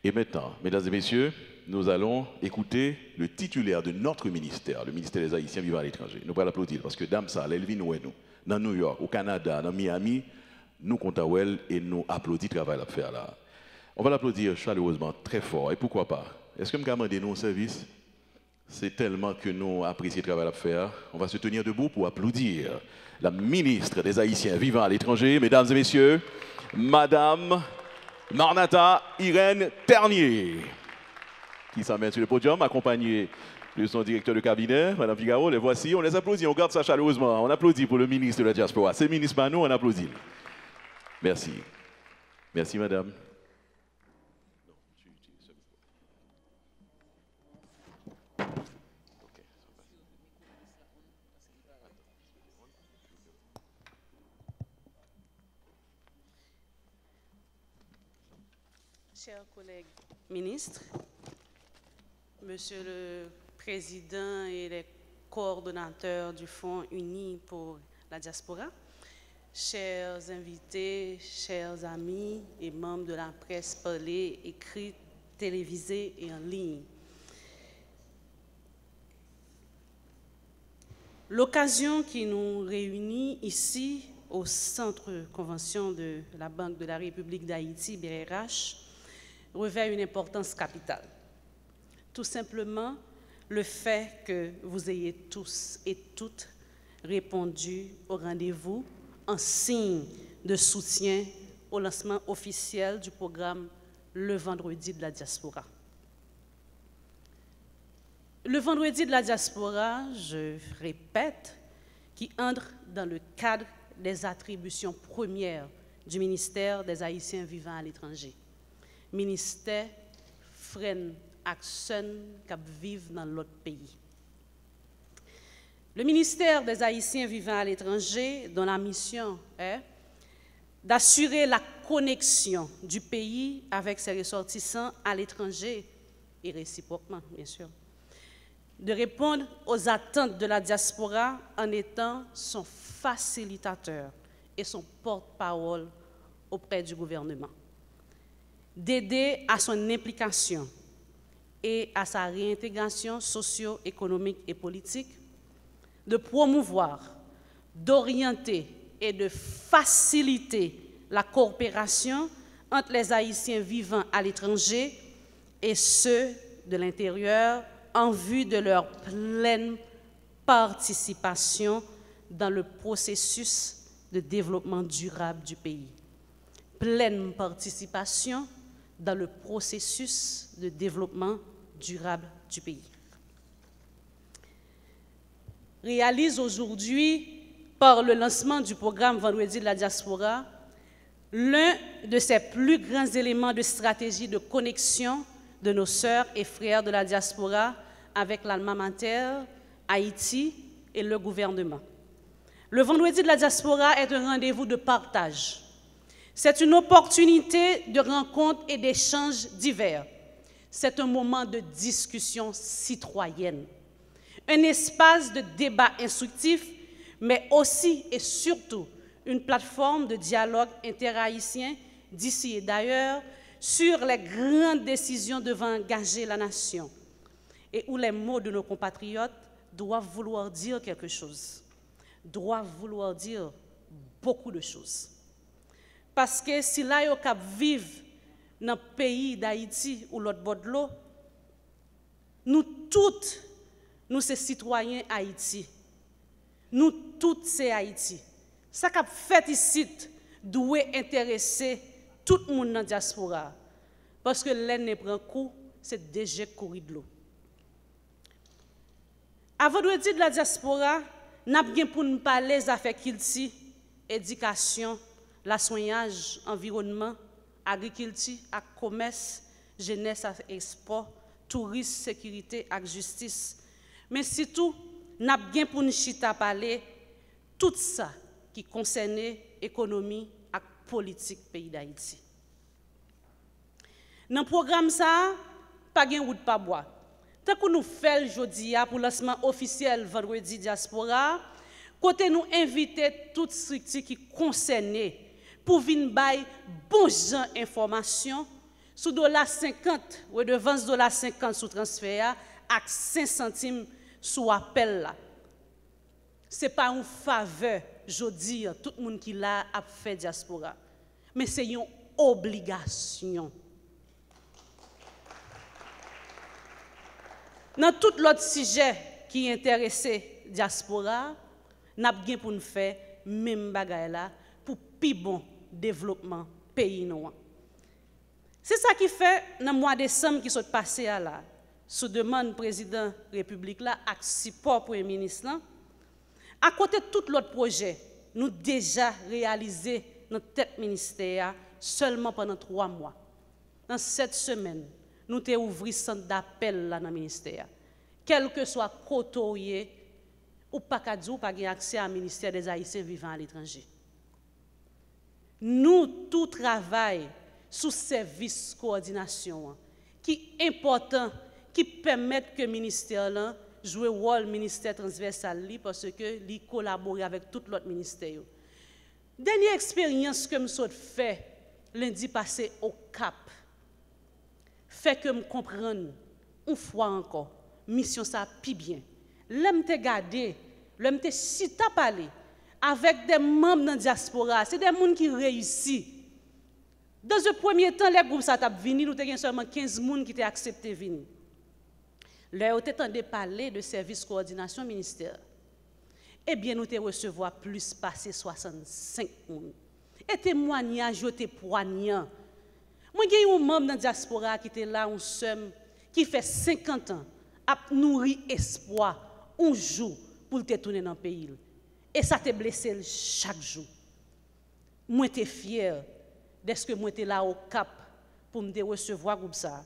Et maintenant, mesdames et messieurs, nous allons écouter le titulaire de notre ministère, le ministère des Haïtiens vivant à l'étranger. Nous allons l'applaudir parce que Dame ça, elle vient nous, dans New York, au Canada, dans Miami, nous comptons elle et nous applaudissons le travail à faire là. On va l'applaudir chaleureusement, très fort. Et pourquoi pas? Est-ce que nous demandons nous un service? C'est tellement que nous apprécions le travail à faire. On va se tenir debout pour applaudir la ministre des Haïtiens vivant à l'étranger, mesdames et messieurs, Madame Marnata Irène Ternier, qui s'amène sur le podium, accompagnée de son directeur de cabinet, Madame Figaro. Les voici, on les applaudit, on garde ça chaleureusement. On applaudit pour le ministre de la Diaspora. C'est le ministre Manou, on applaudit. Merci. Merci, Madame. Chers collègues ministres, Monsieur le Président et les coordonnateurs du Fonds uni pour la diaspora, chers invités, chers amis et membres de la presse parlée, écrite, télévisée et en ligne. L'occasion qui nous réunit ici au centre convention de la Banque de la République d'Haïti, BRH, revêt une importance capitale. Tout simplement, le fait que vous ayez tous et toutes répondu au rendez-vous en signe de soutien au lancement officiel du programme Le Vendredi de la Diaspora. Le Vendredi de la Diaspora, je répète, qui entre dans le cadre des attributions premières du ministère des Haïtiens vivant à l'étranger. Ministère freine action qui vivent dans l'autre pays. Le ministère des Haïtiens vivant à l'étranger, dont la mission est d'assurer la connexion du pays avec ses ressortissants à l'étranger et réciproquement, bien sûr, de répondre aux attentes de la diaspora en étant son facilitateur et son porte-parole auprès du gouvernement, d'aider à son implication et à sa réintégration socio-économique et politique, de promouvoir, d'orienter et de faciliter la coopération entre les Haïtiens vivant à l'étranger et ceux de l'intérieur en vue de leur pleine participation dans le processus de développement durable du pays. Pleine participation dans le processus de développement durable du pays. Réalise aujourd'hui, par le lancement du programme Vendredi de la Diaspora, l'un de ses plus grands éléments de stratégie de connexion de nos sœurs et frères de la diaspora avec l'alma mater, Haïti et le gouvernement. Le Vendredi de la Diaspora est un rendez-vous de partage. C'est une opportunité de rencontres et d'échanges divers. C'est un moment de discussion citoyenne, un espace de débat instructif, mais aussi et surtout une plateforme de dialogue interhaïtien d'ici et d'ailleurs sur les grandes décisions devant engager la nation et où les mots de nos compatriotes doivent vouloir dire quelque chose, doivent vouloir dire beaucoup de choses. Parce que si là, yo cap vivre dans le pays d'Haïti ou l'autre bord de l'eau, nous toutes, nous ces citoyens Haïti, nous toutes ces Haïti. Ça qu'a fait ici doit intéresser tout le monde dans la diaspora. Parce que l'aine prend coup, c'est déjà courir de l'eau. Avant de dire de la diaspora, nous avons pour nous parler des affaires culture, éducation, la soignage, environnement, agriculture, commerce, jeunesse et sport, tourisme, sécurité et justice. Mais surtout, nous avons pour nous chita parler tout ça qui concerne l'économie et politique du pays d'Haïti. Dans le programme, ça, pas de route pas bois. Tant que nous faisons aujourd'hui pour le lancement officiel vendredi diaspora, côté nous inviter toutes structures qui concernent pour venir bailler bon gens information sous $50 redevance $50 sous transfert avec 5 centimes sous appel là. C'est pas une faveur, je dis, tout le monde qui l'a a fait diaspora, mais c'est une obligation. Dans tout l'autre sujet qui intéresse diaspora, n'a bien pour nous faire même bagaille là pour plus bon développement pays nous. C'est ça qui fait dans le mois de décembre qui s'est passé là, sous demande président République là, avec support Premier ministre là, à côté de tout l'autre projet, nous déjà réalisé notre tête ministère seulement pendant 3 mois. Dans 7 semaines, nous avons ouvert centre d'appel dans le ministère. Quel que soit côté ou pas qu'à dire, pas accès au ministère des Haïtiens vivant à l'étranger. Nous tout travail sous service coordination qui est important, qui permet que le ministère là joue le rôle ministère transversal parce que il collabore avec tout l'autre ministère. Dernière expérience que je fait lundi passé au Cap fait que me comprendre une fois encore mission ça pi bien. L'aime te garder, l'aime te si t'a parlé avec des membres dans la diaspora, c'est des gens qui réussissent. Dans un premier temps, les groupes ça t'a venu, nous avons seulement 15 personnes qui ont accepté de venir. Là, on t'a parlé de service coordination ministère. Eh bien, nous te recevoir plus passé 65 personnes. Et témoignage étaient poignants. Moi, j'ai un membre dans la diaspora qui était là, un seul, qui fait 50 ans, a nourri espoir un jour pour te tourner dans le pays. Et ça te blessé chaque jour. Moi, j'étais fier de ce que moi j'étais là au Cap pour me recevoir comme ça,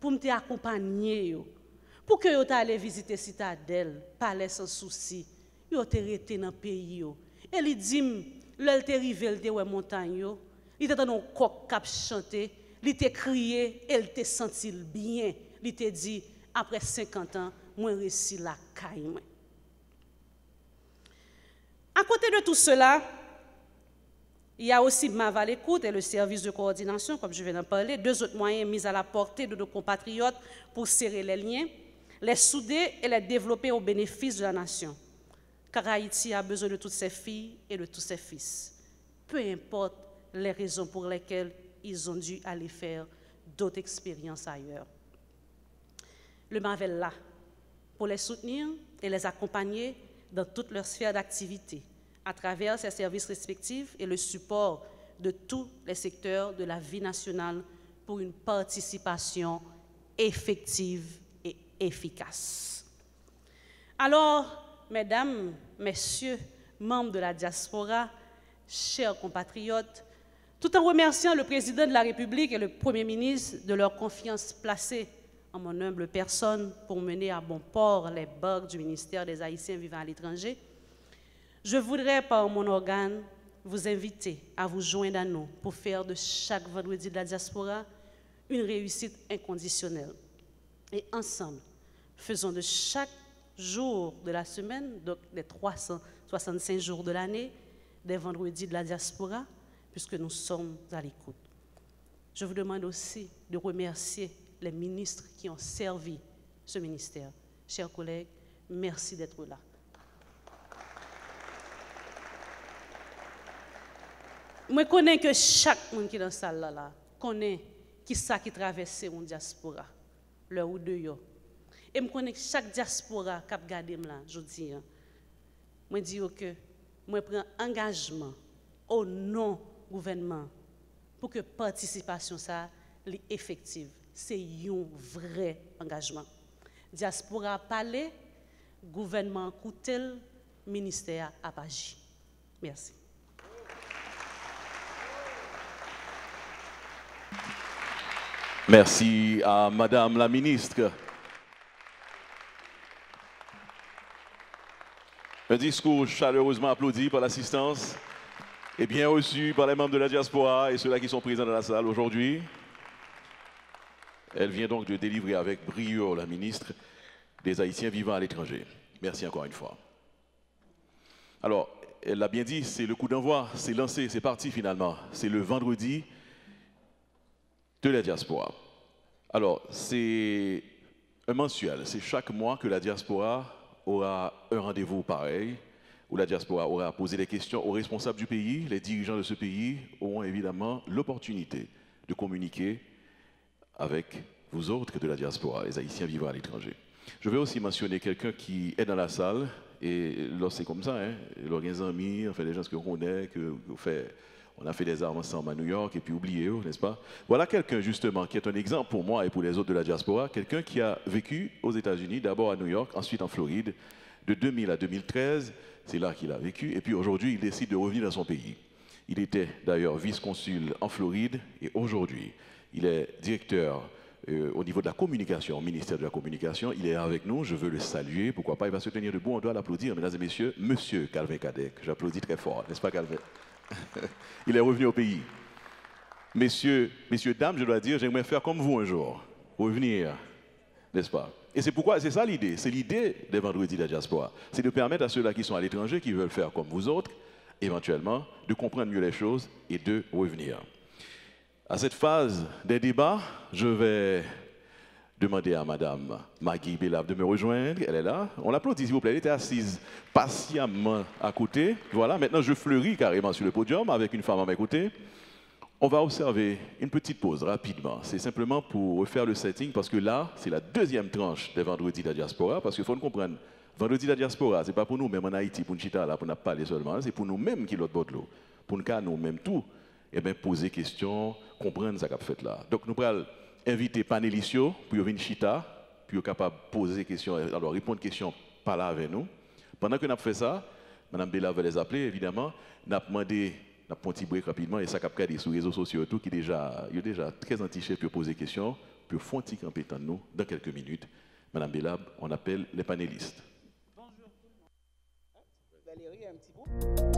pour me accompagner, pour que yo allé visiter Citadelle, palais sans souci, yo te resté dans le pays. Et il dit, l'el te rivé, te ouais montagne, il te dans un coq cap chanter, il te crié, elle te senti bien, il te dit, après 50 ans, moi réussi la caille. À côté de tout cela, il y a aussi Maval Écoute et le service de coordination, comme je viens d'en parler, 2 autres moyens mis à la portée de nos compatriotes pour serrer les liens, les souder et les développer au bénéfice de la nation. Car Haïti a besoin de toutes ses filles et de tous ses fils, peu importe les raisons pour lesquelles ils ont dû aller faire d'autres expériences ailleurs. Le Mavel là, pour les soutenir et les accompagner dans toutes leurs sphères d'activité, à travers ses services respectifs et le support de tous les secteurs de la vie nationale pour une participation effective et efficace. Alors, mesdames, messieurs, membres de la diaspora, chers compatriotes, tout en remerciant le président de la République et le Premier ministre de leur confiance placée en mon humble personne pour mener à bon port les barques du ministère des Haïtiens vivant à l'étranger, je voudrais, par mon organe, vous inviter à vous joindre à nous pour faire de chaque vendredi de la diaspora une réussite inconditionnelle. Et ensemble, faisons de chaque jour de la semaine, donc les 365 jours de l'année, des vendredis de la diaspora, puisque nous sommes à l'écoute. Je vous demande aussi de remercier les ministres qui ont servi ce ministère. Chers collègues, merci d'être là. Je connais que chaque monde qui est dans cette salle là connaît qui ça qui traverse une diaspora, le ou deux yo. Et je connais que chaque diaspora qui a regardé là, je dis, je dis que je prends engagement au nom du gouvernement pour que la participation soit effective. C'est un vrai engagement. Diaspora a parlé, gouvernement a coûté, ministère a agi. Merci. Merci à Madame la Ministre. Un discours chaleureusement applaudi par l'assistance et bien reçu par les membres de la diaspora et ceux-là qui sont présents dans la salle aujourd'hui. Elle vient donc de délivrer avec brio la ministre des Haïtiens vivant à l'étranger. Merci encore une fois. Alors, elle l'a bien dit, c'est le coup d'envoi, c'est lancé, c'est parti finalement. C'est le vendredi de la diaspora. Alors, c'est un mensuel, c'est chaque mois que la diaspora aura un rendez-vous pareil, où la diaspora aura posé des questions aux responsables du pays. Les dirigeants de ce pays auront évidemment l'opportunité de communiquer avec vous autres de la diaspora, les Haïtiens vivant à l'étranger. Je vais aussi mentionner quelqu'un qui est dans la salle, et là c'est comme ça, hein, les amis, enfin les gens que l'on connaît, on a fait des armes ensemble à New York, et puis oubliez, n'est-ce pas? Voilà quelqu'un justement qui est un exemple pour moi et pour les autres de la diaspora, quelqu'un qui a vécu aux États-Unis, d'abord à New York, ensuite en Floride, de 2000 à 2013, c'est là qu'il a vécu, et puis aujourd'hui il décide de revenir dans son pays. Il était d'ailleurs vice-consul en Floride, et aujourd'hui il est directeur au niveau de la communication, au ministère de la Communication. Il est avec nous, je veux le saluer, pourquoi pas, il va se tenir debout, on doit l'applaudir, mesdames et messieurs, monsieur Calvin Cadec. J'applaudis très fort, n'est-ce pas Calvin? Il est revenu au pays. Messieurs, dames, je dois dire, j'aimerais faire comme vous un jour, revenir, n'est-ce pas? Et c'est pourquoi, c'est ça l'idée, c'est l'idée des vendredis de la diaspora, c'est de permettre à ceux-là qui sont à l'étranger, qui veulent faire comme vous autres, éventuellement, de comprendre mieux les choses et de revenir. À cette phase des débats, je vais demander à Madame Maggie Bellab de me rejoindre. Elle est là. On l'applaudit, s'il vous plaît. Elle était assise patiemment à côté. Voilà, maintenant je fleuris carrément sur le podium avec une femme à mes côtés. On va observer une petite pause rapidement. C'est simplement pour refaire le setting parce que là, c'est la deuxième tranche des vendredis de la diaspora. Parce qu'il faut nous comprendre, vendredi de la diaspora, ce n'est pas pour nous, même en Haïti, pour nous chita là, pour nous parler seulement. C'est pour nous-mêmes qui l'autre bord de l'eau. Pour nous-mêmes tout. Eh bien, poser questions, comprendre ce qu'on a fait là. Donc, nous allons inviter panélistes pour venir chita, pour être capable de poser des questions, alors répondre aux questions par là avec nous. Pendant que nous avons fait ça, Mme Bella va les appeler, évidemment. Nous avons demandé, nous avons un petit break rapidement, et ça a capté sur les réseaux sociaux, tout, qui est déjà très entiché pour poser des questions, pour faire un petit camper de nous dans quelques minutes. Mme Bella, on appelle les panélistes. Bonjour tout le monde. Valérie, un petit bout.